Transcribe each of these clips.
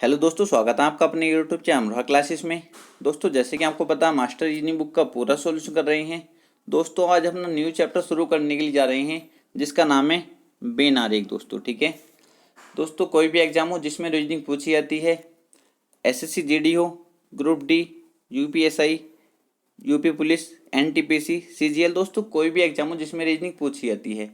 Hello दोस्तों, स्वागत है आपका अपने यूट्यूब चैनल अमरोहा क्लासेस में। दोस्तों, जैसे कि आपको पता है, मास्टर रीजनिंग बुक का पूरा सॉल्यूशन कर रहे हैं। दोस्तों, आज हम अपना न्यू चैप्टर शुरू करने के लिए जा रहे हैं, जिसका नाम है बेन आरेख। दोस्तों, ठीक है। दोस्तों, कोई भी एग्जाम हो जिसमें रीजनिंग पूछी जाती है, एसएससी जीडी हो, group D, UPSI, UP police, NTPC, CGL, दोस्तों कोई भी एग्जाम हो जिसमें रीजनिंग पूछी जाती है,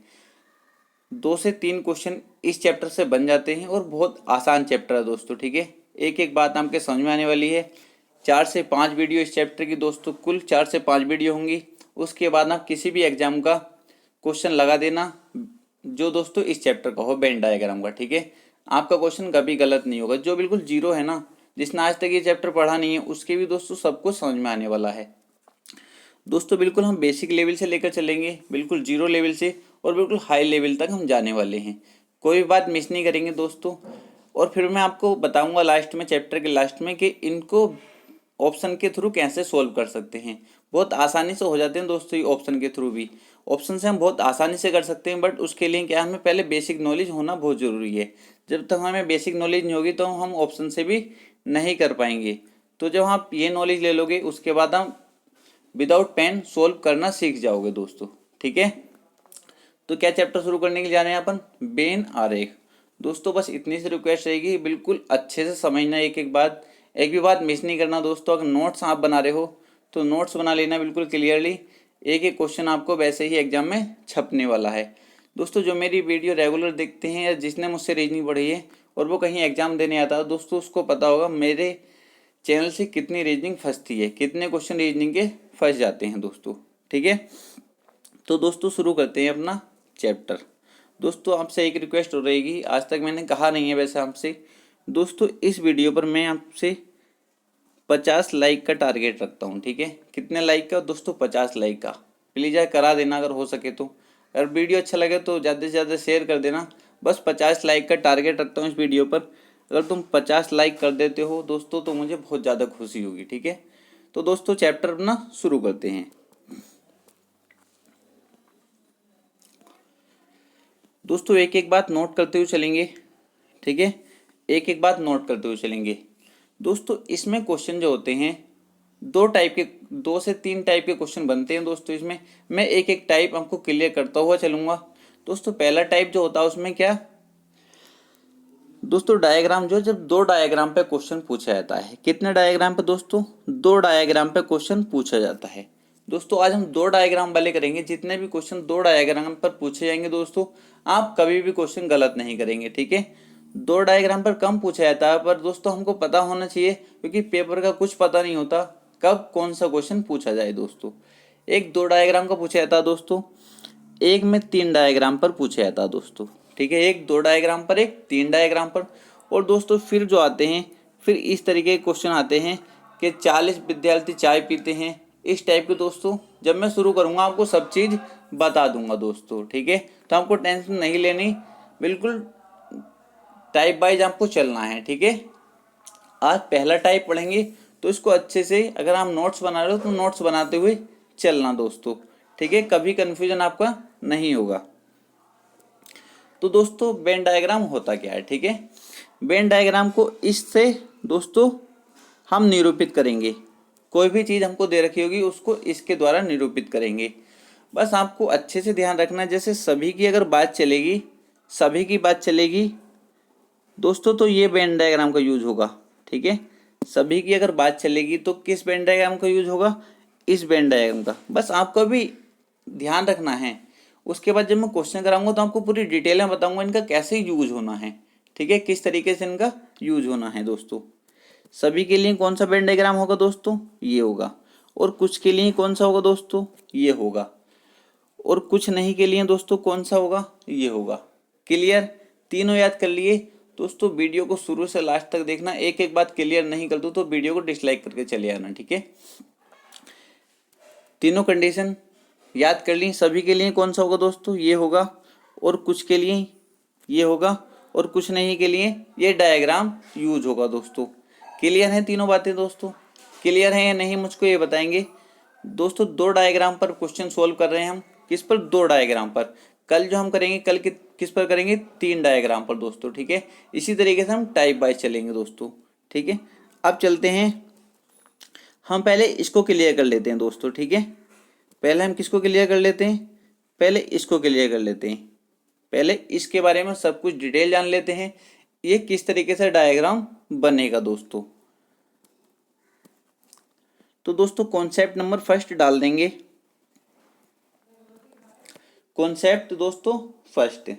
2 से 3 क्वेश्चन इस चैप्टर से बन जाते हैं और बहुत आसान चैप्टर है दोस्तों, ठीक है। एक एक बात आपके समझ में आने वाली है। 4 से 5 वीडियो इस चैप्टर की दोस्तों, कुल 4 से 5 वीडियो होंगी। उसके बाद आप किसी भी एग्जाम का क्वेश्चन लगा देना जो दोस्तों इस चैप्टर का हो, वेन डायग्राम का, ठीक है। आपका क्वेश्चन कभी गलत नहीं होगा। जो बिल्कुल जीरो है ना, जिसने आज तक ये चैप्टर पढ़ा नहीं है, उसके भी दोस्तों सब कुछ समझ में आने वाला है। दोस्तों, बिल्कुल हम बेसिक लेवल से लेकर चलेंगे, बिल्कुल जीरो लेवल से और बिल्कुल हाई लेवल तक हम जाने वाले हैं। कोई भी बात मिस नहीं करेंगे दोस्तों। और फिर मैं आपको बताऊंगा लास्ट में, चैप्टर के लास्ट में, कि इनको ऑप्शन के थ्रू कैसे सोल्व कर सकते हैं। बहुत आसानी से हो जाते हैं दोस्तों ये ऑप्शन के थ्रू भी। ऑप्शन से हम बहुत आसानी से कर सकते हैं, बट उसके लिए क्या, हमें पहले बेसिक नॉलेज होना बहुत ज़रूरी है। जब तक हमें बेसिक नॉलेज नहीं होगी तो हम ऑप्शन से भी नहीं कर पाएंगे। तो जब आप ये नॉलेज ले लोगे, उसके बाद हम विदाउट पेन सोल्व करना सीख जाओगे दोस्तों, ठीक है। तो क्या चैप्टर शुरू करने के लिए जा रहे हैं अपन, बेन आरेख। दोस्तों, बस इतनी सी रिक्वेस्ट रहेगी, बिल्कुल अच्छे से समझना, एक एक बात, एक भी बात मिस नहीं करना दोस्तों। अगर नोट्स आप बना रहे हो तो नोट्स बना लेना बिल्कुल क्लियरली। एक एक क्वेश्चन आपको वैसे ही एग्जाम में छपने वाला है। दोस्तों, जो मेरी वीडियो रेगुलर देखते हैं या जिसने मुझसे रीजनिंग पढ़ी है और वो कहीं एग्जाम देने आता है दोस्तों, उसको पता होगा मेरे चैनल से कितनी रीजनिंग फंसती है, कितने क्वेश्चन रीजनिंग के फंस जाते हैं दोस्तों, ठीक है। तो दोस्तों, शुरू करते हैं अपना चैप्टर। दोस्तों, आपसे एक रिक्वेस्ट हो रहेगी, आज तक मैंने कहा नहीं है वैसे आपसे। दोस्तों, इस वीडियो पर मैं आपसे 50 लाइक का टारगेट रखता हूँ, ठीक है। कितने लाइक का दोस्तों, 50 लाइक का। प्लीज़ यार करा देना अगर हो सके तो। अगर वीडियो अच्छा लगे तो ज़्यादा से ज़्यादा शेयर कर देना। बस 50 लाइक का टारगेट रखता हूँ इस वीडियो पर। अगर तुम 50 लाइक कर देते हो दोस्तों तो मुझे बहुत ज़्यादा खुशी होगी, ठीक है। तो दोस्तों, चैप्टर अपना शुरू करते हैं। दोस्तों, एक एक बात नोट करते हुए चलेंगे, ठीक है। एक एक बात नोट करते हुए चलेंगे। दोस्तों, इसमें क्वेश्चन जो होते हैं, 2 से 3 टाइप के क्वेश्चन बनते हैं दोस्तों। इसमें मैं एक एक टाइप आपको क्लियर करता हुआ चलूंगा। दोस्तों, पहला टाइप जो होता है उसमें क्या दोस्तों, डायग्राम, जो जब 2 डायग्राम पे क्वेश्चन पूछा जाता है। कितने डायग्राम पे दोस्तों, 2 डायग्राम पे क्वेश्चन पूछा जाता है। दोस्तों, आज हम 2 डायग्राम वाले करेंगे। जितने भी क्वेश्चन 2 डायग्राम पर पूछे जाएंगे दोस्तों, आप कभी भी क्वेश्चन गलत नहीं करेंगे, ठीक है। 2 डायग्राम पर कम पूछा जाता है, पर दोस्तों हमको पता होना चाहिए, क्योंकि पेपर का कुछ पता नहीं होता कब कौन सा क्वेश्चन पूछा जाए दोस्तों। एक 2 डायग्राम का पूछा जाता है दोस्तों, एक में 3 डायग्राम पर पूछा जाता है दोस्तों, ठीक है। एक 2 डायग्राम पर, एक 3 डायग्राम पर। और दोस्तों, फिर जो आते हैं, फिर इस तरीके के क्वेश्चन आते हैं कि 40 विद्यार्थी चाय पीते हैं, इस टाइप के दोस्तों। जब मैं शुरू करूंगा आपको सब चीज़ बता दूंगा दोस्तों, ठीक है। तो आपको टेंशन नहीं लेनी, बिल्कुल टाइप वाइज आपको चलना है, ठीक है। आज पहला टाइप पढ़ेंगे, तो इसको अच्छे से, अगर आप नोट्स बना रहे हो तो नोट्स बनाते हुए चलना दोस्तों, ठीक है। कभी कन्फ्यूजन आपका नहीं होगा। तो दोस्तों, वेन डायग्राम होता क्या है, ठीक है। वेन डायग्राम को इससे दोस्तों हम निरूपित करेंगे। कोई भी चीज़ हमको दे रखी होगी उसको इसके द्वारा निरूपित करेंगे। बस आपको अच्छे से ध्यान रखना है, जैसे सभी की अगर बात चलेगी, सभी की बात चलेगी दोस्तों, तो ये वेन डायग्राम का यूज होगा, ठीक है। सभी की अगर बात चलेगी तो किस वेन डायग्राम का यूज होगा, इस वेन डायग्राम का। बस आपको भी ध्यान रखना है। उसके बाद जब मैं क्वेश्चन कराऊंगा तो आपको पूरी डिटेल में बताऊंगा इनका कैसे यूज होना है, ठीक है, किस तरीके से इनका यूज होना है दोस्तों। सभी के लिए कौन सा वेन डायग्राम होगा दोस्तों, ये होगा। और कुछ के लिए कौन सा होगा दोस्तों, ये होगा। और कुछ नहीं के लिए दोस्तों कौन सा होगा, ये होगा। क्लियर, तीनों याद कर लिए दोस्तों। वीडियो को शुरू से लास्ट तक देखना, एक एक बात क्लियर नहीं कर दूँ तो वीडियो को डिसलाइक करके चले आना, ठीक है। तीनों कंडीशन याद कर ली। सभी के लिए कौन सा होगा दोस्तों, ये होगा। और कुछ के लिए ये होगा। और कुछ नहीं के लिए ये डायग्राम यूज होगा दोस्तों। क्लियर है तीनों बातें दोस्तों, क्लियर है या नहीं मुझको ये बताएंगे दोस्तों। 2 डायग्राम पर क्वेश्चन सोल्व कर रहे हैं हम, किस पर, 2 डायग्राम पर। कल जो हम करेंगे, कल किस पर करेंगे, 3 डायग्राम पर दोस्तों, ठीक है। इसी तरीके से हम टाइप वाइज चलेंगे दोस्तों, ठीक है। अब चलते हैं, हम पहले इसको क्लियर कर लेते हैं दोस्तों, ठीक है। पहले हम किसको क्लियर कर लेते हैं, पहले इसको क्लियर कर लेते हैं। पहले इसके बारे में सब कुछ डिटेल जान लेते हैं, ये किस तरीके से डायग्राम बनेगा दोस्तों। तो दोस्तों कॉन्सेप्ट नंबर फर्स्ट डाल देंगे, कॉन्सेप्ट दोस्तों फर्स्ट,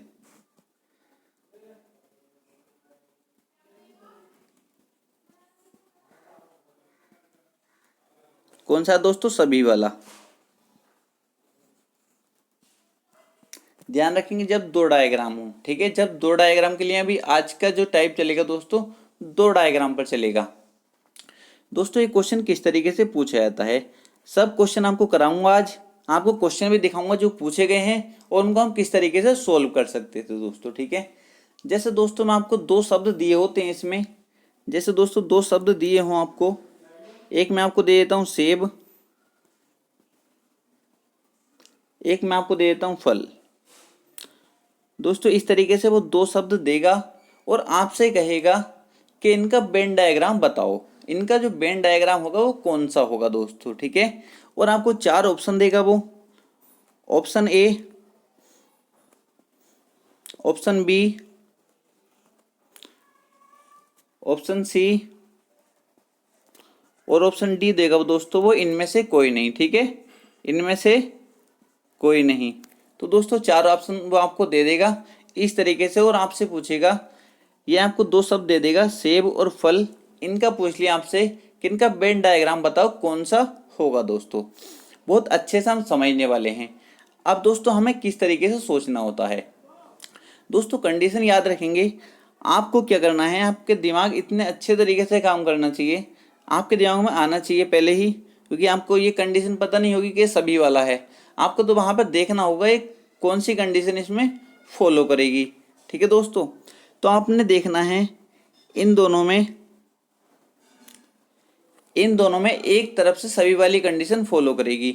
कौन सा दोस्तों, सभी वाला। ध्यान रखेंगे जब 2 डायग्राम हो, ठीक है। जब 2 डायग्राम के लिए अभी आज का जो टाइप चलेगा दोस्तों, 2 डायग्राम पर चलेगा दोस्तों। ये क्वेश्चन किस तरीके से पूछा जाता है, सब क्वेश्चन आपको कराऊंगा आज, आपको क्वेश्चन भी दिखाऊंगा जो पूछे गए हैं और उनको हम किस तरीके से सोल्व कर सकते थे दोस्तों, ठीक है। जैसे दोस्तों मैं आपको 2 शब्द दिए होते हैं इसमें, जैसे दोस्तों 2 शब्द दिए हों आपको, एक मैं आपको दे देता हूँ सेब, एक मैं आपको दे देता हूँ फल दोस्तों। इस तरीके से वो 2 शब्द देगा और आपसे कहेगा कि इनका वेन डायग्राम बताओ, इनका जो वेन डायग्राम होगा वो कौन सा होगा दोस्तों, ठीक है। और आपको 4 ऑप्शन देगा वो, option A, option B, option C और ऑप्शन डी देगा वो दोस्तों। वो इनमें से कोई नहीं, ठीक है, इनमें से कोई नहीं। तो दोस्तों 4 ऑप्शन वो आपको दे देगा इस तरीके से, और आपसे पूछेगा, ये आपको 2 शब्द दे देगा सेब और फल, इनका पूछ लिया आपसे कि इनका वेन डायग्राम बताओ कौन सा होगा दोस्तों। बहुत अच्छे से हम समझने वाले हैं। अब दोस्तों हमें किस तरीके से सोचना होता है दोस्तों, कंडीशन याद रखेंगे। आपको क्या करना है, आपके दिमाग इतने अच्छे तरीके से काम करना चाहिए, आपके दिमाग में आना चाहिए पहले ही, क्योंकि आपको ये कंडीशन पता नहीं होगी कि सभी वाला है। आपको तो वहाँ पर देखना होगा एक कौन सी कंडीशन इसमें फॉलो करेगी, ठीक है दोस्तों। तो आपने देखना है इन दोनों में एक तरफ से सभी वाली कंडीशन फॉलो करेगी।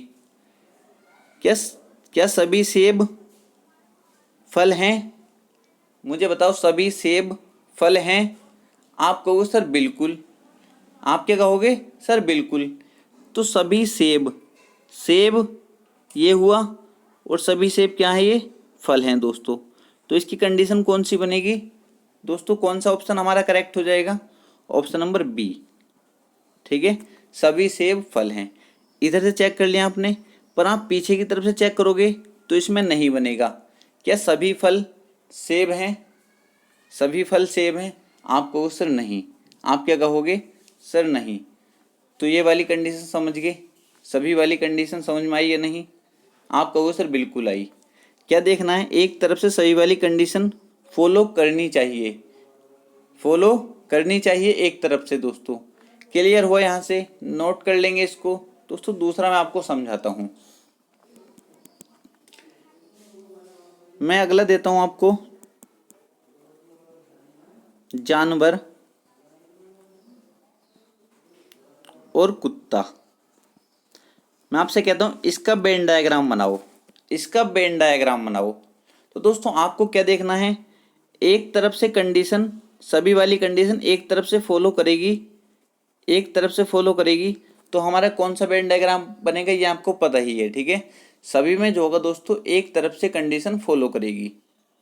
क्या सभी सेब फल हैं, मुझे बताओ, सभी सेब फल हैं। आप कहोगे सर बिल्कुल, आप क्या कहोगे, सर बिल्कुल। तो सभी सेब, सेब ये हुआ, और सभी सेब क्या है, ये फल हैं दोस्तों। तो इसकी कंडीशन कौन सी बनेगी दोस्तों, कौन सा ऑप्शन हमारा करेक्ट हो जाएगा, ऑप्शन नंबर बी, ठीक है। सभी सेब फल हैं, इधर से चेक कर लिया आपने, पर आप पीछे की तरफ से चेक करोगे तो इसमें नहीं बनेगा। क्या सभी फल सेब हैं, सभी फल सेब हैं, आप कहोगे सर नहीं, आप क्या कहोगे, सर नहीं। तो ये वाली कंडीशन समझ गए, सभी वाली कंडीशन समझ में आई या नहीं, आप कहोगे सर बिल्कुल आई। क्या देखना है, एक तरफ से सही वाली कंडीशन फॉलो करनी चाहिए, फॉलो करनी चाहिए एक तरफ से दोस्तों। क्लियर हुआ, यहाँ से नोट कर लेंगे इसको दोस्तों। दूसरा मैं आपको समझाता हूँ, मैं अगला देता हूँ आपको, जानवर और कुत्ता। मैं आपसे कहता हूँ इसका वेन डायग्राम बनाओ, इसका वेन डायग्राम बनाओ। तो दोस्तों आपको क्या देखना है, एक तरफ से कंडीशन, सभी वाली कंडीशन एक तरफ से फॉलो करेगी, एक तरफ से फॉलो करेगी, तो हमारा कौन सा वेन डायग्राम बनेगा ये आपको पता ही है, ठीक है। सभी में जो होगा दोस्तों एक तरफ से कंडीशन फॉलो करेगी,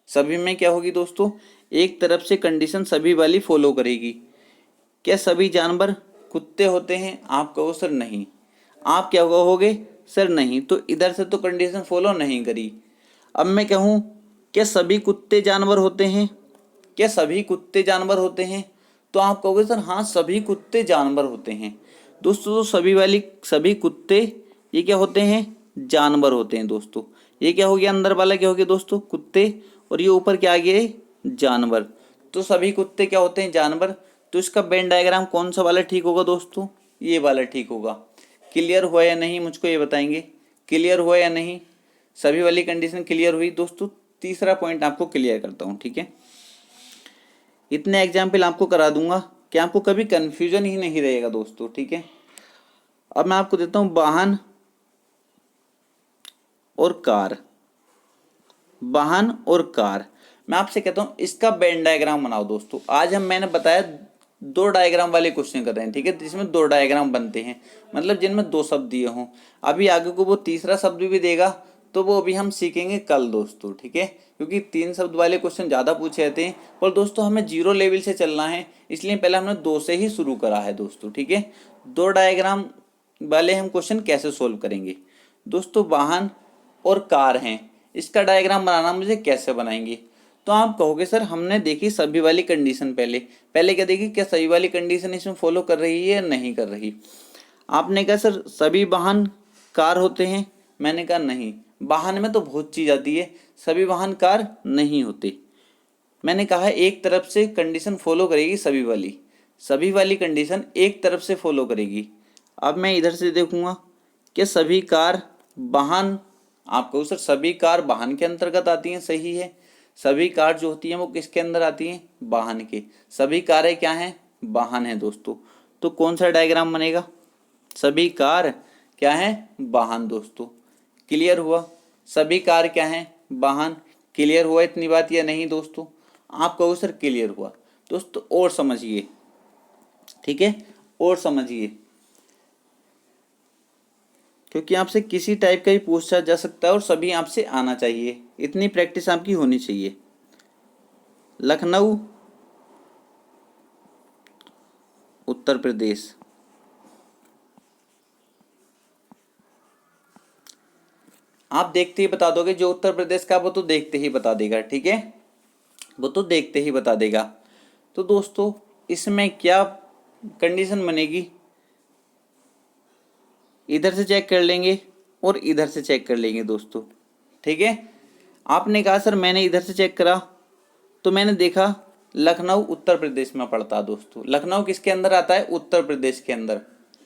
सभी में क्या होगी दोस्तों, एक तरफ से कंडीशन सभी वाली फॉलो करेगी। क्या सभी जानवर कुत्ते होते हैं, आप कहो सर नहीं, आप क्या कहोगे, सर नहीं। तो इधर से तो कंडीशन फॉलो नहीं करी। अब मैं कहूँ क्या सभी कुत्ते जानवर होते हैं, क्या सभी कुत्ते जानवर होते हैं, तो आप कहोगे सर हाँ सभी कुत्ते जानवर होते हैं दोस्तों। तो सभी वाली सभी कुत्ते ये क्या होते हैं, जानवर होते हैं दोस्तों। ये क्या हो गया, अंदर वाला क्या हो गया दोस्तों, कुत्ते, और ये ऊपर क्या आ गया, जानवर। तो सभी कुत्ते क्या होते हैं, जानवर। तो इसका वेन डायग्राम कौन सा वाला ठीक होगा दोस्तों, ये वाला ठीक होगा। क्लियर हुआ या नहीं, मुझको ये बताएंगे, क्लियर हुआ या नहीं, सभी वाली कंडीशन क्लियर हुई दोस्तों। तीसरा पॉइंट आपको क्लियर करता हूँ, ठीक है। इतने एग्जाम्पल आपको करा दूंगा कि आपको कभी कन्फ्यूजन ही नहीं रहेगा दोस्तों, ठीक है। अब मैं आपको देता हूँ वाहन और कार, वाहन और कार। मैं आपसे कहता हूँ इसका वेन डायग्राम बनाओ दोस्तों। आज मैंने बताया 2 डायग्राम वाले क्वेश्चन कर रहे हैं, ठीक है, जिसमें 2 डायग्राम बनते हैं, मतलब जिनमें 2 शब्द दिए हों। अभी आगे को वो तीसरा शब्द भी देगा, तो वो अभी हम सीखेंगे कल दोस्तों, ठीक है, क्योंकि 3 शब्द वाले क्वेश्चन ज़्यादा पूछे जाते हैं। पर दोस्तों हमें 0 लेवल से चलना है, इसलिए पहले हमने 2 से ही शुरू करा है दोस्तों, ठीक है। 2 डायग्राम वाले हम क्वेश्चन कैसे सोल्व करेंगे दोस्तों। वाहन और कार हैं, इसका डायग्राम बनाना मुझे कैसे बनाएंगे। तो आप कहोगे सर हमने देखी सभी वाली कंडीशन, पहले पहले क्या देखी, क्या सभी वाली कंडीशन इसमें फॉलो कर रही है या नहीं कर रही। आपने कहा सर सभी वाहन कार होते हैं, मैंने कहा नहीं, वाहन में तो बहुत चीज़ आती है, सभी वाहन कार नहीं होते। मैंने कहा एक तरफ से कंडीशन फॉलो करेगी सभी वाली कंडीशन एक तरफ से फॉलो करेगी। अब मैं इधर से देखूंगा कि सभी कार वाहन, आपको सर सभी कार वाहन के अंतर्गत आती हैं, सही है। सभी कार जो होती हैं वो किसके अंदर आती हैं, वाहन के। सभी कारें क्या हैं, वाहन है दोस्तों। तो कौन सा डायग्राम बनेगा, सभी कार क्या है, वाहन दोस्तों। क्लियर हुआ, सभी कार क्या है, वाहन। क्लियर हुआ इतनी बात या नहीं दोस्तों। आप कहो सर क्लियर हुआ दोस्तों, और समझिए, ठीक है, और समझिए, क्योंकि आपसे किसी टाइप का ही पूछा जा सकता है और सभी आपसे आना चाहिए, इतनी प्रैक्टिस आपकी होनी चाहिए। लखनऊ उत्तर प्रदेश, आप देखते ही बता दोगे, जो उत्तर प्रदेश का वो तो देखते ही बता देगा, ठीक है, वो तो देखते ही बता देगा। तो दोस्तों इसमें क्या कंडीशन बनेगी, इधर से चेक कर लेंगे और इधर से चेक कर लेंगे दोस्तों, ठीक है। आपने कहा सर मैंने इधर से चेक करा तो मैंने देखा लखनऊ उत्तर प्रदेश में पड़ता है दोस्तों। लखनऊ किसके अंदर आता है, उत्तर प्रदेश के अंदर,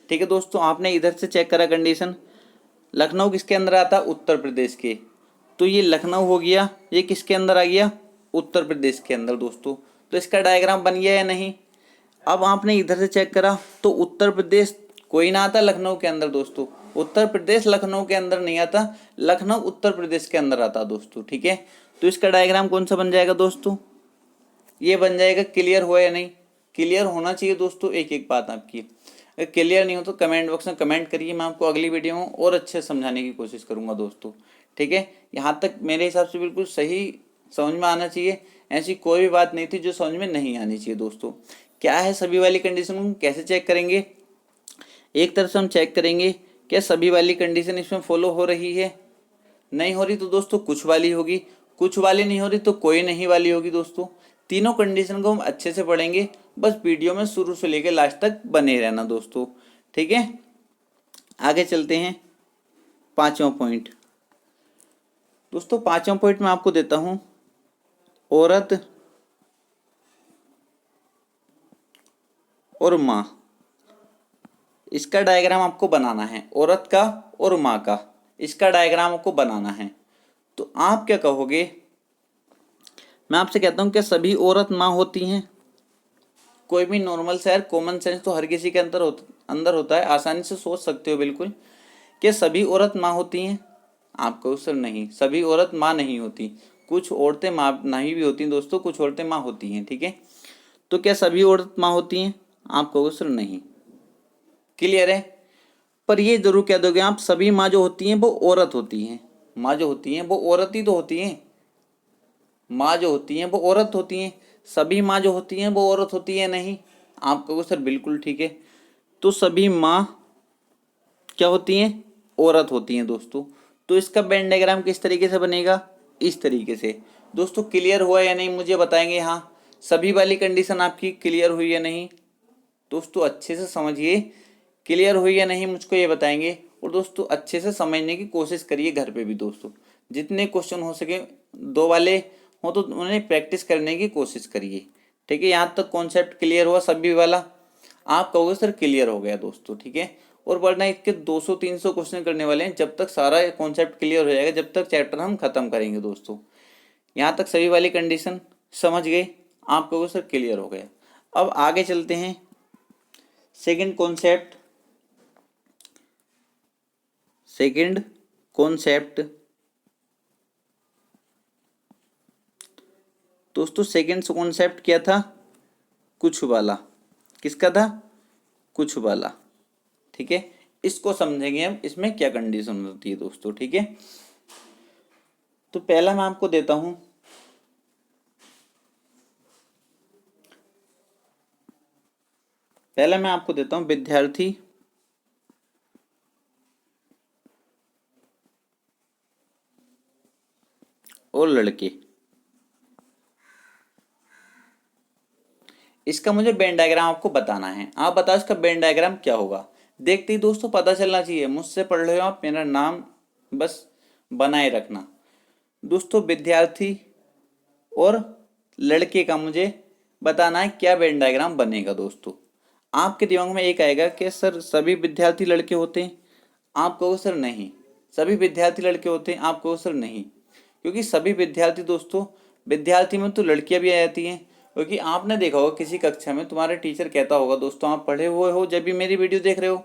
ठीक है दोस्तों। आपने इधर से चेक करा कंडीशन, लखनऊ किसके अंदर आता है, उत्तर प्रदेश के। तो ये लखनऊ हो गया, ये किसके अंदर आ गया, उत्तर प्रदेश के अंदर दोस्तों। तो इसका डायग्राम बन गया या नहीं। अब आपने इधर से चेक करा तो उत्तर प्रदेश कोई ना आता लखनऊ के अंदर दोस्तों, उत्तर प्रदेश लखनऊ के अंदर नहीं आता, लखनऊ उत्तर प्रदेश के अंदर आता दोस्तों, ठीक है। तो इसका डायग्राम कौन सा बन जाएगा दोस्तों, ये बन जाएगा। क्लियर हुआ या नहीं, क्लियर होना चाहिए दोस्तों, एक एक बात आपकी। अगर क्लियर नहीं हो तो कमेंट बॉक्स में कमेंट करिए, मैं आपको अगली वीडियो में और अच्छे समझाने की कोशिश करूंगा दोस्तों, ठीक है। यहाँ तक मेरे हिसाब से बिल्कुल सही समझ में आना चाहिए, ऐसी कोई भी बात नहीं थी जो समझ में नहीं आनी चाहिए दोस्तों। क्या है सभी वाली कंडीशन को कैसे चेक करेंगे, एक तरफ से हम चेक करेंगे क्या सभी वाली कंडीशन इसमें फॉलो हो रही है, नहीं हो रही तो दोस्तों कुछ वाली होगी, कुछ वाली नहीं हो रही तो कोई नहीं वाली होगी दोस्तों। तीनों कंडीशन को हम अच्छे से पढ़ेंगे, बस वीडियो में शुरू से लेकर लास्ट तक बने रहना दोस्तों, ठीक है। आगे चलते हैं, 5वां पॉइंट दोस्तों। 5वां पॉइंट मैं आपको देता हूं, औरत और माँ। इसका डायग्राम आपको बनाना है, औरत का और माँ का, इसका डायग्राम आपको बनाना है। तो आप क्या कहोगे, मैं आपसे कहता हूं क्या सभी औरत माँ होती हैं। कोई भी नॉर्मल सा कॉमन सेंस तो हर किसी के अंदर होता है, आसानी से सोच सकते हो बिल्कुल, कि सभी औरत माँ होती हैं। आप कहो सर नहीं, सभी औरत माँ नहीं होती, कुछ औरतें माँ नहीं भी होती दोस्तों, कुछ औरतें माँ होती हैं, ठीक है। तो क्या सभी औरत माँ होती हैं, आप कहो सर नहीं। क्लियर है, पर ये जरूर कह दोगे आप सभी माँ जो होती हैं वो औरत होती हैं, माँ जो होती हैं वो औरत ही तो होती हैं, माँ जो होती हैं वो औरत होती हैं, सभी माँ जो होती हैं वो औरत होती है नहीं। आप कहोगे सर बिल्कुल ठीक है, तो सभी माँ क्या होती हैं, औरत होती हैं दोस्तों। तो इसका वेन डायग्राम किस तरीके से बनेगा, इस तरीके से दोस्तों। क्लियर हुआ या नहीं मुझे बताएंगे, हाँ सभी वाली कंडीशन आपकी क्लियर हुई या नहीं दोस्तों, अच्छे से समझिए, क्लियर हुई या नहीं मुझको ये बताएंगे। और दोस्तों अच्छे से समझने की कोशिश करिए घर पे भी दोस्तों, जितने क्वेश्चन हो सके 2 वाले हो तो उन्हें प्रैक्टिस करने की कोशिश करिए, ठीक है। यहाँ तक कॉन्सेप्ट क्लियर हुआ सभी वाला, आप कहोगे सर क्लियर हो गया दोस्तों, ठीक है। और वरना इसके 200-300 क्वेश्चन करने वाले हैं, जब तक सारा कॉन्सेप्ट क्लियर हो जाएगा, जब तक चैप्टर हम खत्म करेंगे दोस्तों। यहाँ तक सभी वाली कंडीशन समझ गए, आप कहोगे सर क्लियर हो गया। अब आगे चलते हैं, सेकंड कॉन्सेप्ट, सेकंड कॉन्सेप्ट दोस्तों सेकंड कॉन्सेप्ट क्या था? कुछ वाला। किसका था? कुछ वाला। ठीक है, इसको समझेंगे हम, इसमें क्या कंडीशन होती है दोस्तों। ठीक है, तो पहला मैं आपको देता हूं, विद्यार्थी और लड़के। इसका मुझे वेन डायग्राम आपको बताना है। आप बताओ इसका वेन डायग्राम क्या होगा। देखते ही दोस्तों पता चलना चाहिए, मुझसे पढ़ रहे हो आप, मेरा नाम बस बनाए रखना। दोस्तों विद्यार्थी और लड़के का मुझे बताना है क्या वेन डायग्राम बनेगा। दोस्तों आपके दिमाग में एक आएगा कि सर सभी विद्यार्थी लड़के होते हैं, आप कहो सर नहीं। सभी विद्यार्थी लड़के होते हैं, आप कहो सर नहीं। क्योंकि सभी विद्यार्थी दोस्तों, विद्यार्थी में तो लड़कियां भी आ जाती हैं। क्योंकि आपने देखा होगा किसी कक्षा में तुम्हारे टीचर कहता होगा, दोस्तों आप पढ़े हुए हो जब भी मेरी वीडियो देख रहे हो,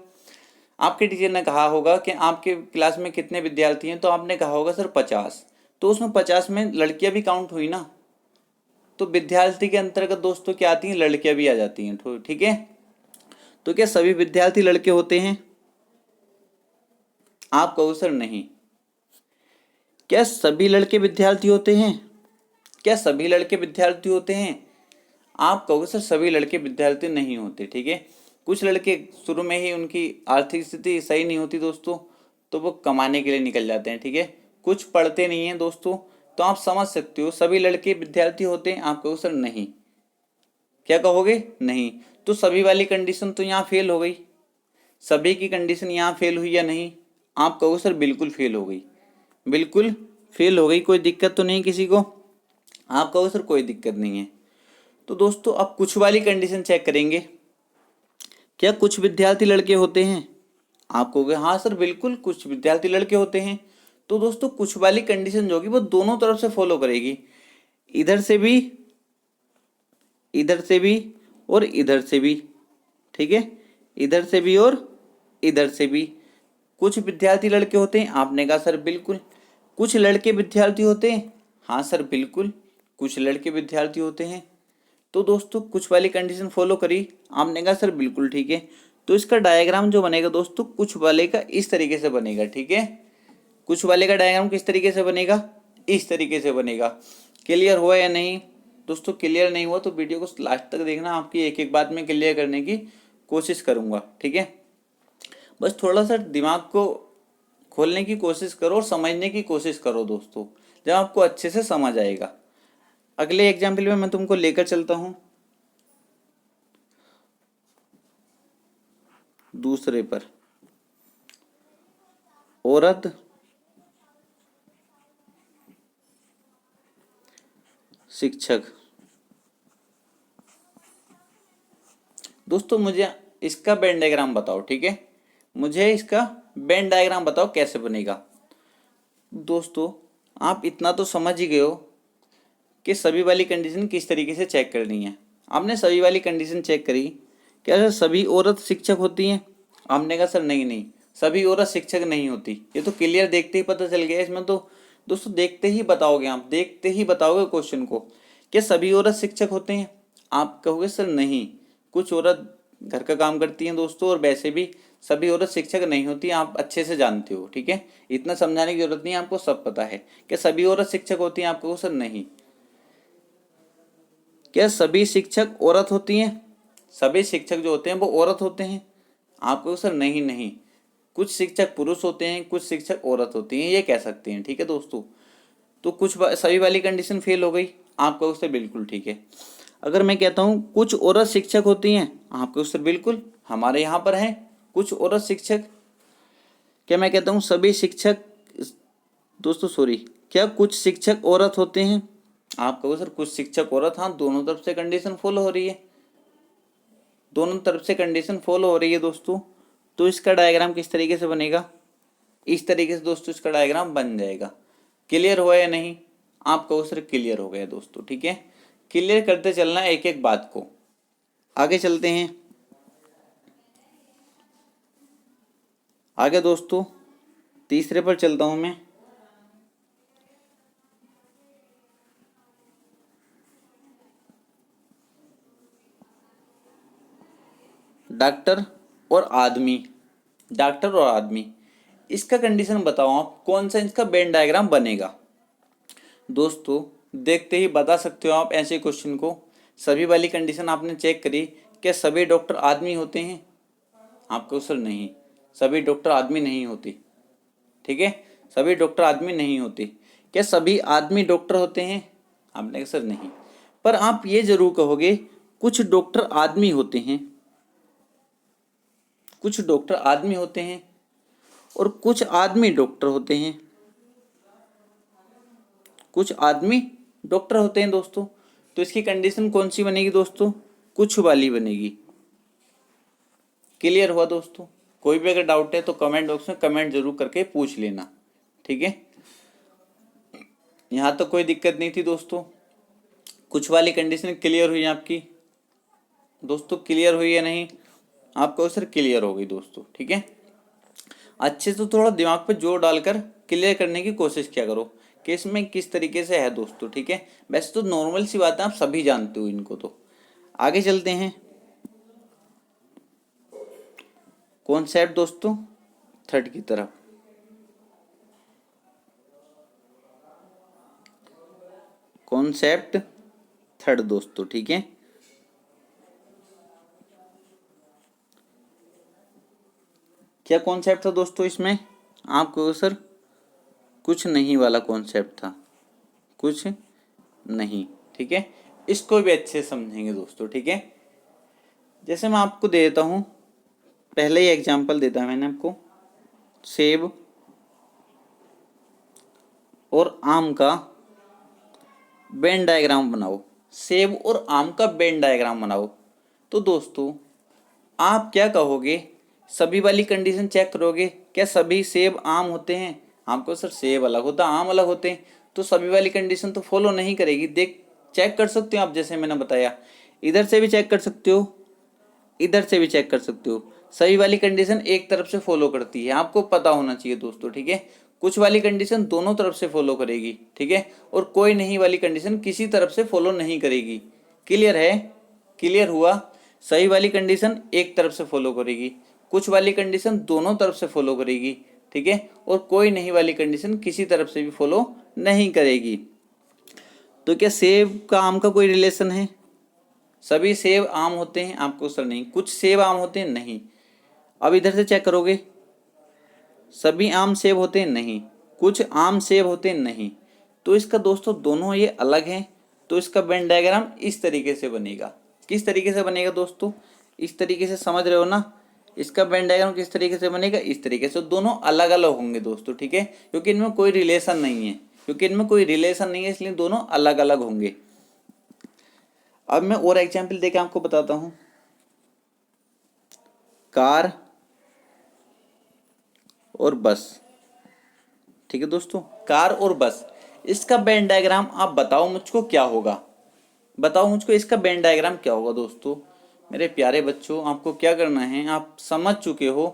आपके टीचर ने कहा होगा कि आपके क्लास में कितने विद्यार्थी हैं, तो आपने कहा होगा सर 50। तो उसमें 50 में लड़कियां भी काउंट हुई ना, तो विद्यार्थी के अंतर्गत दोस्तों क्या आती हैं? लड़कियां भी आ जाती हैं। ठीक है, तो क्या सभी विद्यार्थी लड़के होते हैं? आप कहो सर नहीं। क्या सभी लड़के विद्यार्थी होते हैं? क्या सभी लड़के विद्यार्थी होते हैं? आप कहोगे सर सभी लड़के विद्यार्थी नहीं होते। ठीक है, कुछ लड़के शुरू में ही उनकी आर्थिक स्थिति सही नहीं होती दोस्तों, तो वो कमाने के लिए निकल जाते हैं। ठीक है, कुछ पढ़ते नहीं हैं दोस्तों, तो आप समझ सकते हो सभी लड़के विद्यार्थी होते हैं। आप कहो सर नहीं। क्या कहोगे? नहीं। तो सभी वाली कंडीशन तो यहाँ फेल हो गई। सभी की कंडीशन यहाँ फेल हुई या नहीं? आप कहो सर बिल्कुल फेल हो गई। बिल्कुल फेल हो गई। कोई दिक्कत तो नहीं किसी को? आप कहो सर कोई दिक्कत नहीं है। तो दोस्तों अब कुछ वाली कंडीशन चेक करेंगे। क्या कुछ विद्यार्थी लड़के होते हैं? आप कहोगे हाँ सर बिल्कुल कुछ विद्यार्थी लड़के होते हैं। तो दोस्तों कुछ वाली कंडीशन जो होगी वो दोनों तरफ से फॉलो करेगी, इधर से भी, इधर से भी और इधर से भी। ठीक है, इधर से भी और इधर से भी। कुछ विद्यार्थी लड़के होते हैं, आपने कहा सर बिल्कुल। कुछ लड़के विद्यार्थी होते हैं, हाँ सर बिल्कुल कुछ लड़के विद्यार्थी होते हैं। तो दोस्तों कुछ वाली कंडीशन फॉलो करी, आपने कहा सर बिल्कुल ठीक है। तो इसका डायग्राम जो बनेगा दोस्तों कुछ वाले का इस तरीके से बनेगा। ठीक है, कुछ वाले का डायग्राम किस तरीके से बनेगा? इस तरीके से बनेगा। क्लियर हुआ या नहीं? दोस्तों क्लियर नहीं हुआ तो वीडियो को लास्ट तक देखना, आपकी एक एक बात में क्लियर करने की कोशिश करूंगा। ठीक है, बस थोड़ा सा दिमाग को खोलने की कोशिश करो और समझने की कोशिश करो दोस्तों, जब आपको अच्छे से समझ आएगा। अगले एग्जाम्पल में मैं तुमको लेकर चलता हूं दूसरे पर। औरत शिक्षक। दोस्तों मुझे इसका वेन डायग्राम बताओ। ठीक है, मुझे इसका वेन डायग्राम बताओ कैसे बनेगा। दोस्तों आप इतना तो समझ ही गए हो कि सभी वाली कंडीशन किस तरीके से चेक करनी है। आपने सभी वाली कंडीशन चेक करी, क्या सर सभी औरत शिक्षक होती हैं? आपने कहा सर नहीं नहीं, सभी औरत शिक्षक नहीं होती। ये तो क्लियर देखते ही पता चल गया। इसमें तो दोस्तों देखते ही बताओगे, आप देखते ही बताओगे क्वेश्चन को, क्या सभी औरत शिक्षक होते हैं? आप कहोगे सर नहीं, कुछ औरत घर का काम करती हैं दोस्तों, और वैसे भी सभी औरत शिक्षक नहीं होती, आप अच्छे से जानते हो। ठीक है, इतना समझाने की जरूरत नहीं है, आपको सब पता है। क्या सभी औरत शिक्षक होती हैं? आप कहो सर नहीं। क्या सभी शिक्षक औरत होती हैं? सभी शिक्षक जो होते हैं वो औरत होते हैं? आप कहो सर नहीं नहीं, कुछ शिक्षक पुरुष होते हैं, कुछ शिक्षक औरत होती हैं, ये कह सकते हैं। ठीक है दोस्तों, तो सभी वाली कंडीशन फेल हो गई। आप कहो सर बिल्कुल ठीक है। अगर मैं कहता हूँ कुछ औरत शिक्षक होती हैं, आप कहो सर बिल्कुल हमारे यहाँ पर हैं कुछ औरत शिक्षक। क्या मैं कहता हूँ सभी शिक्षक, दोस्तों सॉरी, क्या कुछ शिक्षक औरत होते हैं? आप कहो सर कुछ शिक्षक औरत। हाँ, दोनों तरफ से कंडीशन फॉलो हो रही है, दोनों तरफ से कंडीशन फॉलो हो रही है दोस्तों। तो इसका डायग्राम किस तरीके से बनेगा? इस तरीके से दोस्तों इसका डायग्राम बन जाएगा। क्लियर हुआ या नहीं? आप कहो सर क्लियर हो गया दोस्तों। ठीक है, क्लियर करते चलना एक एक बात को। आगे चलते हैं। आगे दोस्तों तीसरे पर चलता हूं मैं। डॉक्टर और आदमी, डॉक्टर और आदमी, इसका कंडीशन बताओ आप, कौन सा इसका वेन डायग्राम बनेगा। दोस्तों देखते ही बता सकते हो आप ऐसे क्वेश्चन को। सभी वाली कंडीशन आपने चेक करी, क्या सभी डॉक्टर आदमी होते हैं? आपका उत्तर नहीं, सभी डॉक्टर आदमी नहीं होते। ठीक है, सभी डॉक्टर आदमी नहीं होते। क्या सभी आदमी डॉक्टर होते हैं? आपने कहा सर नहीं। पर आप ये जरूर कहोगे कुछ डॉक्टर आदमी होते हैं, कुछ डॉक्टर आदमी होते हैं और कुछ आदमी डॉक्टर होते हैं, कुछ आदमी डॉक्टर होते हैं दोस्तों। तो इसकी कंडीशन कौन सी बनेगी दोस्तों? कुछ वाली बनेगी। क्लियर हुआ दोस्तों? कोई भी अगर डाउट है तो कमेंट बॉक्स में कमेंट जरूर करके पूछ लेना। ठीक है, यहाँ तक कोई दिक्कत नहीं थी दोस्तों। कुछ वाली कंडीशन क्लियर हुई आपकी दोस्तों? क्लियर हुई है नहीं? आपको सर क्लियर हो गई दोस्तों। ठीक है, अच्छे से थोड़ा दिमाग पे जोर डालकर क्लियर करने की कोशिश किया करो कि इसमें किस तरीके से है दोस्तों। ठीक है, वैसे तो नॉर्मल सी बात है, आप सभी जानते हो इनको। तो आगे चलते हैं। कॉन्सेप्ट दोस्तों थर्ड की तरफ। कॉन्सेप्ट थर्ड दोस्तों। ठीक है, क्या कॉन्सेप्ट था दोस्तों इसमें? आपको सर कुछ नहीं वाला कॉन्सेप्ट था, कुछ नहीं। ठीक है, इसको भी अच्छे से समझेंगे दोस्तों। ठीक है, जैसे मैं आपको दे देता हूँ, पहले ही एग्जांपल देता है मैंने आपको, सेब और आम का वेन डायग्राम बनाओ। सेब और आम का वेन डायग्राम बनाओ। तो दोस्तों आप क्या कहोगे? सभी वाली कंडीशन चेक करोगे, क्या सभी सेब आम होते हैं? आपको सर सेब अलग होता है, आम अलग होते हैं, तो सभी वाली कंडीशन तो फॉलो नहीं करेगी। देख चेक कर सकते हो आप, जैसे मैंने बताया, इधर से भी चेक कर सकते हो, इधर से भी चेक कर सकते हो। सभी वाली कंडीशन एक तरफ से फॉलो करती है, आपको पता होना चाहिए दोस्तों। ठीक है, कुछ वाली कंडीशन दोनों तरफ से फॉलो करेगी। ठीक है, और कोई नहीं वाली कंडीशन किसी तरफ से फॉलो नहीं करेगी। क्लियर है? क्लियर हुआ? सही वाली कंडीशन एक तरफ से फॉलो करेगी, कुछ वाली कंडीशन दोनों तरफ से फॉलो करेगी। ठीक है, और कोई नहीं वाली कंडीशन किसी तरफ से भी फॉलो नहीं करेगी। तो क्या सेब का आम का कोई रिलेशन है? सभी सेब आम होते हैं? आपको सर नहीं। कुछ सेब आम होते हैं? नहीं। अब इधर से चेक करोगे, सभी आम सेब होते हैं? नहीं। कुछ आम सेब होते हैं? नहीं। तो इसका दोस्तों दोनों ये अलग हैं, तो इसका वेन डायग्राम इस तरीके से बनेगा। किस तरीके से बनेगा दोस्तों? इस तरीके से, समझ रहे हो ना? इसका वेन डायग्राम किस तरीके से बनेगा? इस तरीके से। दोनों अलग अलग होंगे दोस्तों। ठीक है, क्योंकि इनमें कोई रिलेशन नहीं है, क्योंकि इनमें कोई रिलेशन नहीं है, इसलिए दोनों अलग अलग होंगे। अब मैं और एग्जाम्पल देके आपको बताता हूं। कार और बस। ठीक है दोस्तों, कार और बस, इसका वेन डायग्राम आप बताओ मुझको क्या होगा? बताओ मुझको इसका वेन डायग्राम क्या होगा दोस्तों? मेरे प्यारे बच्चों, आपको क्या करना है, आप समझ चुके हो।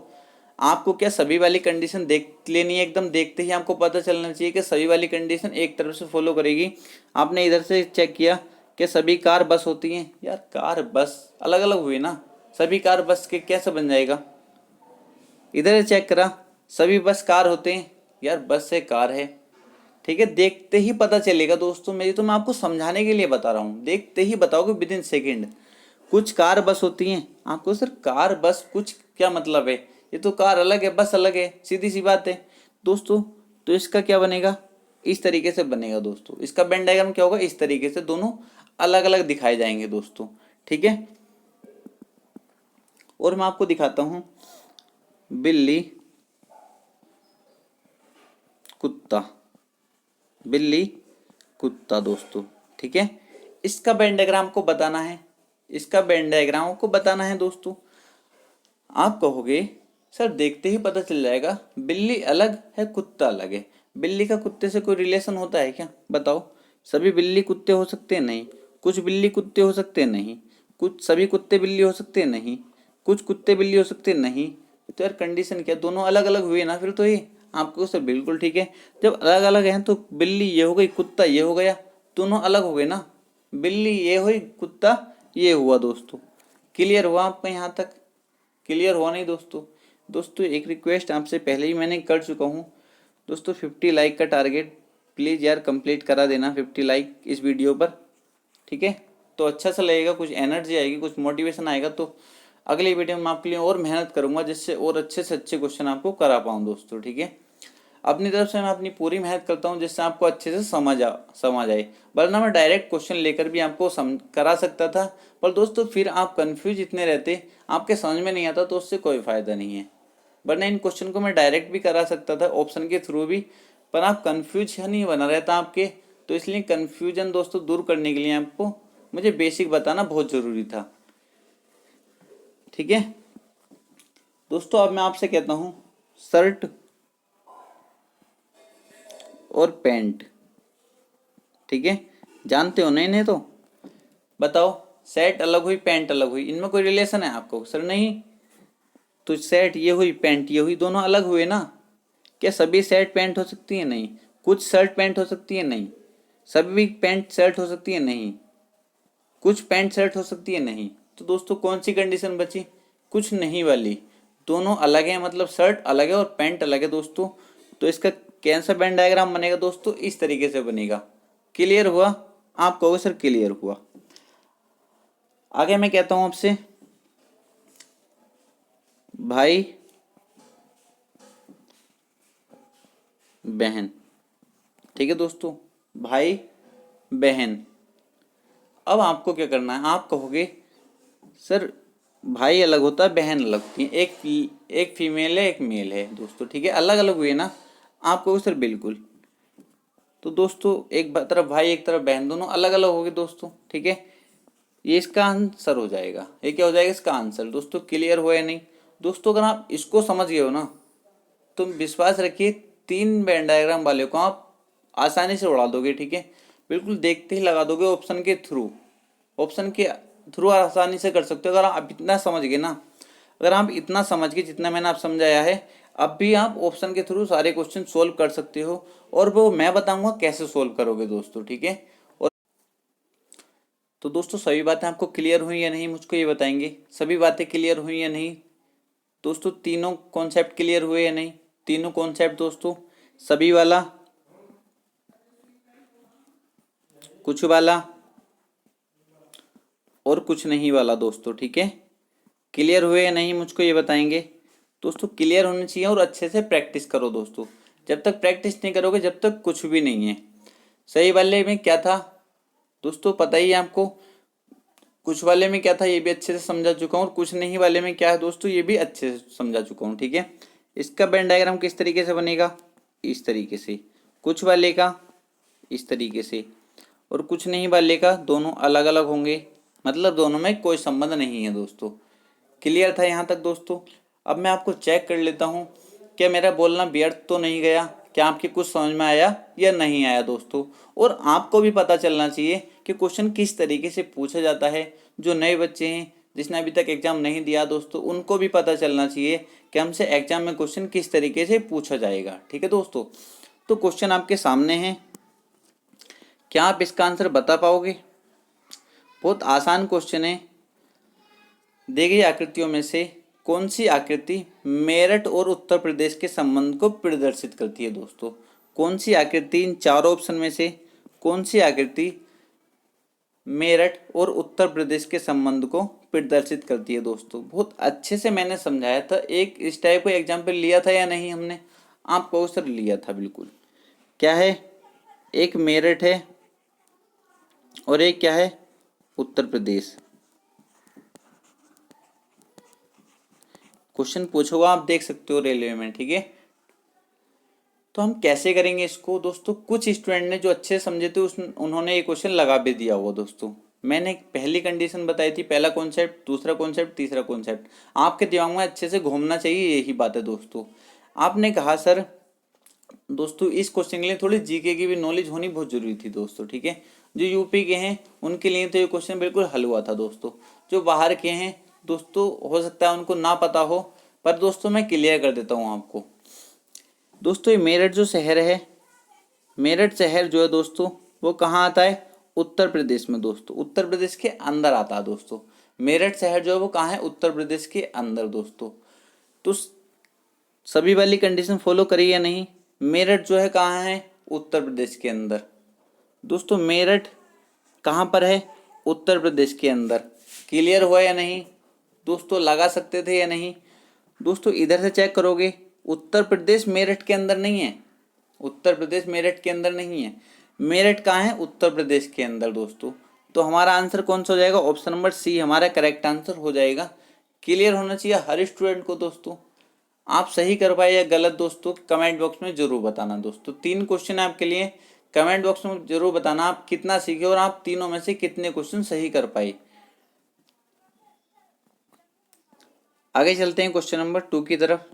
आपको क्या सभी वाली कंडीशन देख लेनी है, एकदम देखते ही आपको पता चलना चाहिए कि सभी वाली कंडीशन एक तरफ से फॉलो करेगी। आपने इधर से चेक किया कि सभी कार बस होती हैं? यार कार बस अलग अलग हुई ना, सभी कार बस के कैसे बन जाएगा? इधर चेक करा, सभी बस कार होते हैं? यार बस से कार है। ठीक है, देखते ही पता चलेगा दोस्तों। मेरी तो मैं आपको समझाने के लिए बता रहा हूँ, देखते ही बताओगे विद इन सेकेंड। कुछ कार बस होती हैं? आपको सर कार बस कुछ क्या मतलब है? ये तो कार अलग है, बस अलग है, सीधी सी बात है दोस्तों। तो इसका क्या बनेगा? इस तरीके से बनेगा दोस्तों। इसका वेन डायग्राम क्या होगा? इस तरीके से, दोनों अलग अलग दिखाए जाएंगे दोस्तों। ठीक है, और मैं आपको दिखाता हूं, बिल्ली कुत्ता, बिल्ली कुत्ता दोस्तों। ठीक है, इसका वेन डायग्राम को बताना है, इसका वेन डायग्राम को बताना है दोस्तों। आप कहोगे सर देखते ही पता चल जाएगा, बिल्ली अलग है कुत्ता अलग है। बिल्ली का कुत्ते से कोई रिलेशन होता है क्या? बताओ। सभी बिल्ली कुत्ते हो सकते हैं? नहीं। कुछ बिल्ली कुत्ते हो सकते हैं? नहीं। कुछ सभी कुत्ते बिल्ली हो सकते हैं? नहीं। कुछ कुत्ते बिल्ली हो सकते हैं? नहीं। तो यार कंडीशन क्या, दोनों अलग अलग हुए ना फिर तो। ये आपको सर बिल्कुल ठीक है, जब अलग अलग हैं तो बिल्ली ये हो गई, कुत्ता ये हो गया, दोनों अलग हो गए ना। बिल्ली ये हुई, कुत्ता ये हुआ दोस्तों। क्लियर हुआ आपको यहाँ तक? क्लियर हुआ नहीं दोस्तों? दोस्तों एक रिक्वेस्ट आपसे पहले ही मैंने कर चुका हूँ दोस्तों, 50 लाइक का टारगेट प्लीज़ यार कंप्लीट करा देना, 50 लाइक इस वीडियो पर, ठीक है? तो अच्छा सा लगेगा, कुछ एनर्जी आएगी, कुछ मोटिवेशन आएगा, तो अगली वीडियो में आपके लिए और मेहनत करूँगा जिससे और अच्छे से अच्छे क्वेश्चन आपको करा पाऊँ दोस्तों, ठीक है? अपनी तरफ से मैं अपनी पूरी मेहनत करता हूँ जिससे आपको अच्छे से समझ आए, वरना मैं डायरेक्ट क्वेश्चन लेकर भी आपको करा सकता था, पर दोस्तों फिर आप कंफ्यूज इतने रहते, आपके समझ में नहीं आता, तो उससे कोई फ़ायदा नहीं है। वरना इन क्वेश्चन को मैं डायरेक्ट भी करा सकता था ऑप्शन के थ्रू भी, पर आप कन्फ्यूजन ही बना रहता आपके, तो इसलिए कन्फ्यूजन दोस्तों दूर करने के लिए आपको मुझे बेसिक बताना बहुत ज़रूरी था, ठीक है दोस्तों? अब मैं आपसे कहता हूँ शर्ट और पैंट, ठीक है? जानते हो नहीं? नहीं तो बताओ, शर्ट अलग हुई पैंट अलग हुई, इनमें कोई रिलेशन है आपको? सर नहीं। तो शर्ट ये हुई, पैंट ये हुई, दोनों अलग हुए ना? क्या सभी शर्ट पैंट हो सकती है? नहीं। कुछ शर्ट पैंट हो सकती है? नहीं। सभी पैंट शर्ट हो सकती है? नहीं। कुछ पैंट शर्ट हो सकती है? नहीं। तो दोस्तों कौन सी कंडीशन बची? कुछ नहीं वाली। दोनों अलग हैं, मतलब शर्ट अलग है और पैंट अलग है दोस्तों। तो इसका कैसा वेन डायग्राम बनेगा दोस्तों? इस तरीके से बनेगा। क्लियर हुआ? आप कहोगे सर क्लियर हुआ। आगे मैं कहता हूं आपसे भाई बहन, ठीक है दोस्तों? भाई बहन। अब आपको क्या करना है? आप कहोगे सर भाई अलग होता है, बहन अलग होती है, एक फीमेल है एक मेल है दोस्तों, ठीक है? अलग अलग हुए ना? आप कहोगे सर बिल्कुल। तो दोस्तों एक तरफ भाई एक तरफ बहन, दोनों अलग अलग हो गए दोस्तों, ठीक है? ये इसका आंसर हो जाएगा। ये क्या हो जाएगा? इसका आंसर। दोस्तों क्लियर हुआ या नहीं? दोस्तों अगर आप इसको समझ गए हो ना, तो विश्वास रखिए 3 वेन डायग्राम वाले को आप आसानी से उड़ा दोगे, ठीक है? बिल्कुल देखते ही लगा दोगे ऑप्शन के थ्रू। ऑप्शन के थ्रू आसानी से कर सकते हो अगर आप इतना समझ गए ना। अगर आप इतना समझ गए जितना मैंने आप समझाया है, अब भी आप ऑप्शन के थ्रू सारे क्वेश्चन सोल्व कर सकते हो, और वो मैं बताऊंगा कैसे सोल्व करोगे दोस्तों, ठीक है? और तो दोस्तों सभी बातें आपको क्लियर हुई या नहीं, मुझको ये बताएंगे। सभी बातें क्लियर हुई या नहीं दोस्तों? तीनों कॉन्सेप्ट क्लियर हुए या नहीं? तीनों कॉन्सेप्ट दोस्तों, सभी वाला, कुछ वाला और कुछ नहीं वाला दोस्तों, ठीक है? क्लियर हुए या नहीं मुझको ये बताएंगे। दोस्तों क्लियर होने चाहिए, और अच्छे से प्रैक्टिस करो दोस्तों। जब तक प्रैक्टिस नहीं करोगे जब तक कुछ भी नहीं है। सही वाले में क्या था दोस्तों पता ही है आपको, कुछ वाले में क्या था ये भी अच्छे से समझा चुका हूँ, और कुछ नहीं वाले में क्या है दोस्तों ये भी अच्छे से समझा चुका हूँ, ठीक है? इसका वेन डायग्राम किस तरीके से बनेगा? इस तरीके से। कुछ वाले का इस तरीके से, और कुछ नहीं वाले का दोनों अलग अलग होंगे, मतलब दोनों में कोई संबंध नहीं है दोस्तों। क्लियर था यहाँ तक दोस्तों? अब मैं आपको चेक कर लेता हूँ क्या मेरा बोलना व्यर्थ तो नहीं गया, क्या आपके कुछ समझ में आया या नहीं आया दोस्तों? और आपको भी पता चलना चाहिए कि क्वेश्चन किस तरीके से पूछा जाता है। जो नए बच्चे हैं जिसने अभी तक एग्जाम नहीं दिया दोस्तों, उनको भी पता चलना चाहिए कि हमसे एग्जाम में क्वेश्चन किस तरीके से पूछा जाएगा, ठीक है दोस्तों? तो क्वेश्चन आपके सामने है, क्या आप इसका आंसर बता पाओगे? बहुत आसान क्वेश्चन है। दी गई आकृतियों में से कौन सी आकृति मेरठ और उत्तर प्रदेश के संबंध को प्रदर्शित करती है दोस्तों? कौन सी आकृति इन चारों ऑप्शन में से कौन सी आकृति मेरठ और उत्तर प्रदेश के संबंध को प्रदर्शित करती है दोस्तों? बहुत अच्छे से मैंने समझाया था। एक इस टाइप का एग्जाम्पल लिया था या नहीं हमने? आपको सर लिया था बिल्कुल। क्या है? एक मेरठ है और एक क्या है? उत्तर प्रदेश। क्वेश्चन पूछोगा, आप देख सकते हो रेलवे में, ठीक है? तो हम कैसे करेंगे इसको दोस्तों? कुछ स्टूडेंट ने जो अच्छे समझे थे उन्होंने ये क्वेश्चन लगा भी दिया हुआ दोस्तों। मैंने पहली कंडीशन बताई थी, पहला कॉन्सेप्ट, दूसरा कॉन्सेप्ट, तीसरा कॉन्सेप्ट। आपके दिमाग में अच्छे से घूमना चाहिए, यही बात है दोस्तों। आपने कहा सर दोस्तों इस क्वेश्चन के लिए थोड़ी जीके की भी नॉलेज होनी बहुत जरूरी थी दोस्तों, ठीक है? जो यूपी के हैं उनके लिए तो ये क्वेश्चन बिल्कुल हल हुआ था दोस्तों। जो बाहर के हैं दोस्तों हो सकता है उनको ना पता हो, पर दोस्तों मैं क्लियर कर देता हूँ आपको। दोस्तों ये मेरठ जो शहर है, मेरठ शहर जो है दोस्तों वो कहाँ आता है? उत्तर प्रदेश में दोस्तों। उत्तर प्रदेश के अंदर आता है दोस्तों। मेरठ शहर जो है वो कहाँ है, उत्तर प्रदेश के अंदर दोस्तों। तो सभी वाली कंडीशन फॉलो करी या नहीं। मेरठ जो है कहाँ है, उत्तर प्रदेश के अंदर। दोस्तों मेरठ कहाँ पर है, उत्तर प्रदेश के अंदर। क्लियर हुआ या नहीं दोस्तों, लगा सकते थे या नहीं दोस्तों। इधर से चेक करोगे, उत्तर प्रदेश मेरठ के अंदर नहीं है, उत्तर प्रदेश मेरठ के अंदर नहीं है। मेरठ कहाँ है, उत्तर प्रदेश के अंदर दोस्तों। तो हमारा आंसर कौन सा हो जाएगा, ऑप्शन नंबर सी हमारा करेक्ट आंसर हो जाएगा। क्लियर होना चाहिए हर स्टूडेंट को दोस्तों। आप सही कर पाए या गलत दोस्तों, कमेंट बॉक्स में जरूर बताना दोस्तों। 3 क्वेश्चन आपके लिए, कमेंट बॉक्स में जरूर बताना आप कितना सीखे और आप तीनों में से कितने क्वेश्चन सही कर पाए। आगे चलते हैं क्वेश्चन नंबर 2 की तरफ।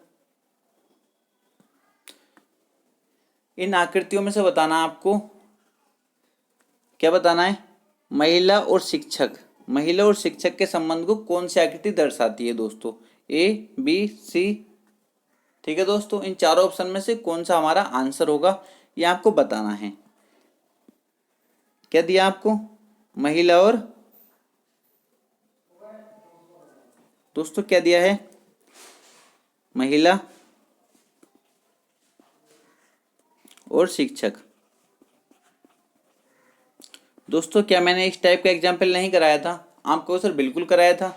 इन आकृतियों में से बताना आपको क्या बताना है, महिला और शिक्षक, महिला और शिक्षक के संबंध को कौन सी आकृति दर्शाती है दोस्तों, ए बी सी। ठीक है दोस्तों, इन चारों ऑप्शन में से कौन सा हमारा आंसर होगा ये आपको बताना है। क्या दिया आपको, महिला और दोस्तों क्या दिया है, महिला और शिक्षक। दोस्तों क्या मैंने इस टाइप का एग्जाम्पल नहीं कराया था आपको, सर बिल्कुल कराया था।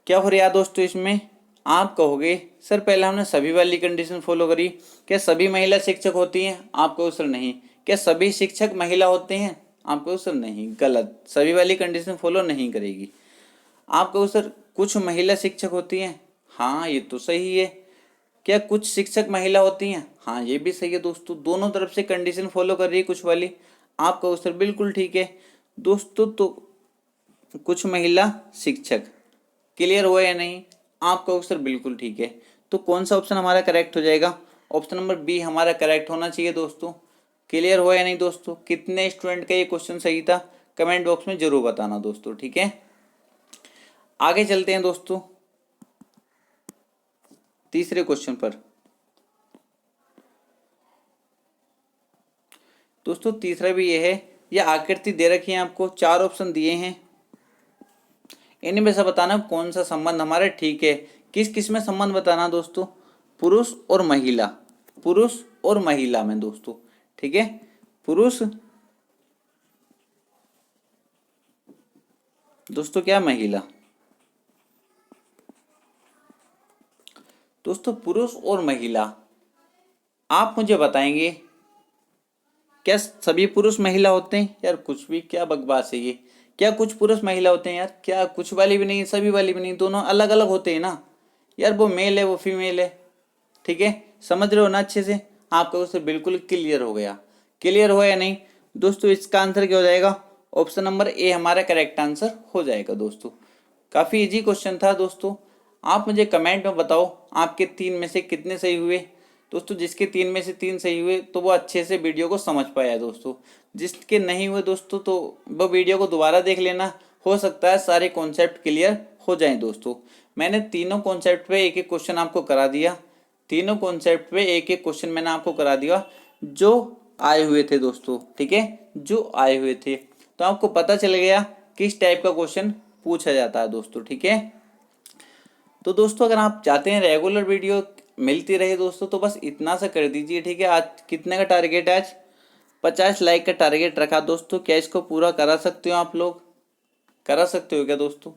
क्या हो रहा है दोस्तों इसमें, आप कहोगे सर पहले हमने सभी वाली कंडीशन फॉलो करी, क्या सभी महिला शिक्षक होती हैं, आप कहो सर नहीं। क्या सभी शिक्षक महिला होते हैं, आप कहो सर नहीं, गलत, सभी वाली कंडीशन फॉलो नहीं करेगी। आप कहो सर कुछ महिला शिक्षक होती हैं, हाँ ये तो सही है। क्या कुछ शिक्षक महिला होती हैं, हाँ ये भी सही है दोस्तों, दोनों तरफ से कंडीशन फॉलो कर रही है कुछ वाली। आप कहो सर बिल्कुल ठीक है दोस्तों। तो कुछ महिला शिक्षक, क्लियर हुआ या नहीं, आप कहो सर बिल्कुल ठीक है। तो कौन सा ऑप्शन हमारा करेक्ट हो जाएगा, ऑप्शन नंबर बी हमारा करेक्ट होना चाहिए दोस्तों। क्लियर हुआ या नहीं दोस्तों, कितने स्टूडेंट का ये क्वेश्चन सही था कमेंट बॉक्स में जरूर बताना दोस्तों, ठीक है। आगे चलते हैं दोस्तों तीसरे क्वेश्चन पर। दोस्तों तीसरा भी ये है, यह आकृति दे रखी है आपको, 4 ऑप्शन दिए हैं, इनमें से बताना कौन सा संबंध हमारा ठीक है। किस किस में संबंध बताना दोस्तों, पुरुष और महिला, पुरुष और महिला में दोस्तों, ठीक है। पुरुष दोस्तों क्या, महिला दोस्तों, पुरुष और महिला। आप मुझे बताएंगे क्या सभी पुरुष महिला होते हैं, यार कुछ भी क्या बकवास है ये। क्या कुछ पुरुष महिला होते हैं यार, क्या कुछ वाली भी नहीं सभी वाली भी नहीं, दोनों अलग अलग होते हैं ना यार, वो मेल है वो फीमेल है, ठीक है, समझ रहे हो ना अच्छे से। आपका उससे बिल्कुल क्लियर हो गया, क्लियर हो या नहीं दोस्तों। इसका आंसर क्या हो जाएगा, ऑप्शन नंबर ए हमारा करेक्ट आंसर हो जाएगा दोस्तों। काफ़ी इजी क्वेश्चन था दोस्तों। आप मुझे कमेंट में बताओ आपके 3 में से कितने सही हुए दोस्तों। जिसके 3 में से 3 सही हुए तो वो अच्छे से वीडियो को समझ पाया दोस्तों। जिसके नहीं हुए दोस्तों तो वो वीडियो को दोबारा देख लेना, हो सकता है सारे कॉन्सेप्ट क्लियर हो जाएं दोस्तों। मैंने तीनों कॉन्सेप्ट पे एक एक क्वेश्चन आपको करा दिया, तीनों कॉन्सेप्ट पे एक एक क्वेश्चन मैंने आपको करा दिया जो आए हुए थे दोस्तों, ठीक है, जो आए हुए थे। तो आपको पता चल गया किस टाइप का क्वेश्चन पूछा जाता है दोस्तों, ठीक है। तो दोस्तों अगर आप चाहते हैं रेगुलर वीडियो मिलती रहे दोस्तों तो बस इतना सा कर दीजिए, ठीक है। आज कितने का टारगेट है, आज 50 लाइक का टारगेट रखा दोस्तों। क्या इसको पूरा करा सकते हो आप लोग, करा सकते हो क्या दोस्तों,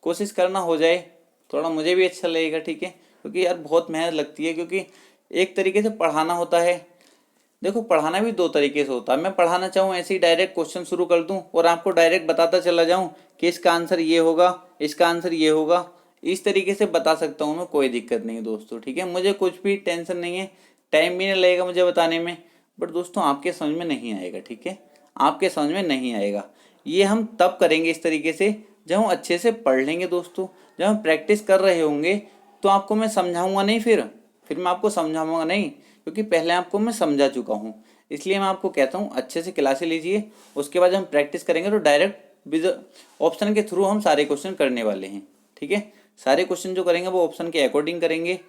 कोशिश करना हो जाए, थोड़ा मुझे भी अच्छा लगेगा, ठीक है। क्योंकि यार बहुत मेहनत लगती है, क्योंकि एक तरीके से पढ़ाना होता है। देखो पढ़ाना भी 2 तरीके से होता है, मैं पढ़ाना चाहूँ ऐसे ही डायरेक्ट क्वेश्चन शुरू कर दूँ और आपको डायरेक्ट बताता चला जाऊँ कि इसका आंसर ये होगा, इसका आंसर ये होगा, इस तरीके से बता सकता हूँ मैं, कोई दिक्कत नहीं दोस्तों, ठीक है। मुझे कुछ भी टेंशन नहीं है, टाइम भी नहीं लगेगा मुझे बताने में, बट दोस्तों आपके समझ में नहीं आएगा, ठीक है, आपके समझ में नहीं आएगा। ये हम तब करेंगे इस तरीके से जब हम अच्छे से पढ़ लेंगे दोस्तों, जब हम प्रैक्टिस कर रहे होंगे तो आपको मैं समझाऊंगा नहीं, फिर मैं आपको समझाऊंगा नहीं, क्योंकि पहले आपको मैं समझा चुका हूँ। इसलिए मैं आपको कहता हूँ अच्छे से क्लासें लीजिए, उसके बाद हम प्रैक्टिस करेंगे तो डायरेक्ट ऑप्शन के थ्रू हम सारे क्वेश्चन करने वाले हैं, ठीक है। सारे क्वेश्चन जो करेंगे वो ऑप्शन के अकॉर्डिंग करेंगे,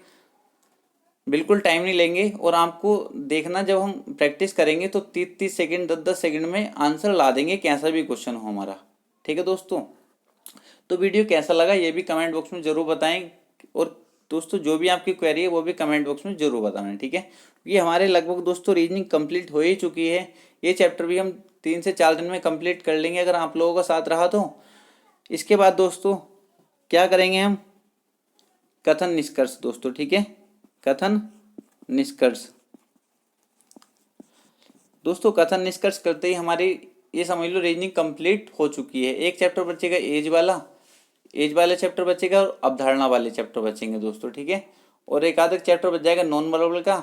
बिल्कुल टाइम नहीं लेंगे। और आपको देखना जब हम प्रैक्टिस करेंगे तो 30-30 सेकेंड 10-10 सेकेंड में आंसर ला देंगे कैसा भी क्वेश्चन हो हमारा, ठीक है दोस्तों। तो वीडियो कैसा लगा ये भी कमेंट बॉक्स में ज़रूर बताएं, और दोस्तों जो भी आपकी क्वेरी है वो भी कमेंट बॉक्स में ज़रूर बताना, ठीक है। ये हमारे लगभग दोस्तों रीजनिंग कंप्लीट हो ही चुकी है। ये चैप्टर भी हम 3 से 4 दिन में कंप्लीट कर लेंगे अगर आप लोगों का साथ रहा तो। इसके बाद दोस्तों क्या करेंगे हम, कथन निष्कर्ष दोस्तों, ठीक है, कथन निष्कर्ष। दोस्तों कथन निष्कर्ष करते ही हमारी ये समझ लो रीजनिंग कंप्लीट हो चुकी है। एक चैप्टर बचेगा एज वाला चैप्टर बचेगा और अवधारणा वाले चैप्टर बचेंगे दोस्तों, ठीक है। और एक आधा चैप्टर बच जाएगा नॉन वर्बल का,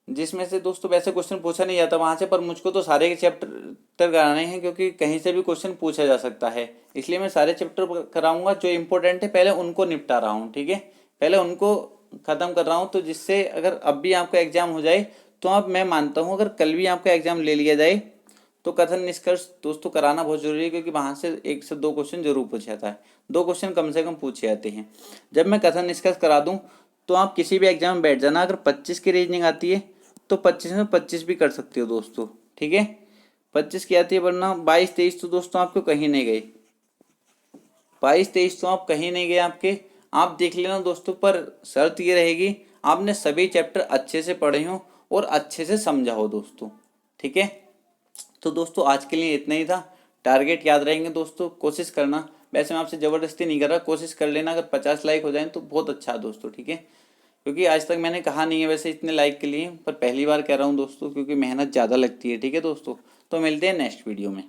जिसमें से दोस्तों वैसे क्वेश्चन पूछा नहीं जाता वहाँ से, पर मुझको तो सारे के चैप्टर कराने हैं क्योंकि कहीं से भी क्वेश्चन पूछा जा सकता है, इसलिए मैं सारे चैप्टर कराऊंगा। जो इंपॉर्टेंट है पहले उनको निपटा रहा हूँ, ठीक है, पहले उनको ख़त्म कर रहा हूँ। तो जिससे अगर अब भी आपका एग्जाम हो जाए तो अब मैं मानता हूँ अगर कल भी आपका एग्जाम ले लिया जाए तो कथन निष्कर्ष दोस्तों कराना बहुत जरूरी है, क्योंकि वहाँ से 1 से 2 क्वेश्चन जरूर पूछा जाता है, 2 क्वेश्चन कम से कम पूछे जाते हैं। जब मैं कथन निष्कर्ष करा दूँ तो आप किसी भी एग्जाम में बैठ जाना, अगर 25 की रीजनिंग आती है तो 25 में 25 भी कर सकते हो दोस्तों, ठीक है। 25 की आती है, वरना 22-23 तो दोस्तों आपको कहीं नहीं गए, 22-23 तो आप कहीं नहीं गए आपके, आप देख लेना दोस्तों। पर शर्त ये रहेगी आपने सभी चैप्टर अच्छे से पढ़े हों और अच्छे से समझा हो दोस्तों, ठीक है। तो दोस्तों आज के लिए इतना ही था। टारगेट याद रहेंगे दोस्तों, कोशिश करना, वैसे मैं आपसे ज़बरदस्ती नहीं कर रहा, कोशिश कर लेना, अगर 50 लाइक हो जाए तो बहुत अच्छा है दोस्तों, ठीक है। क्योंकि आज तक मैंने कहा नहीं है वैसे इतने लाइक के लिए, पर पहली बार कह रहा हूँ दोस्तों, क्योंकि मेहनत ज़्यादा लगती है, ठीक है दोस्तों। तो मिलते हैं नेक्स्ट वीडियो में।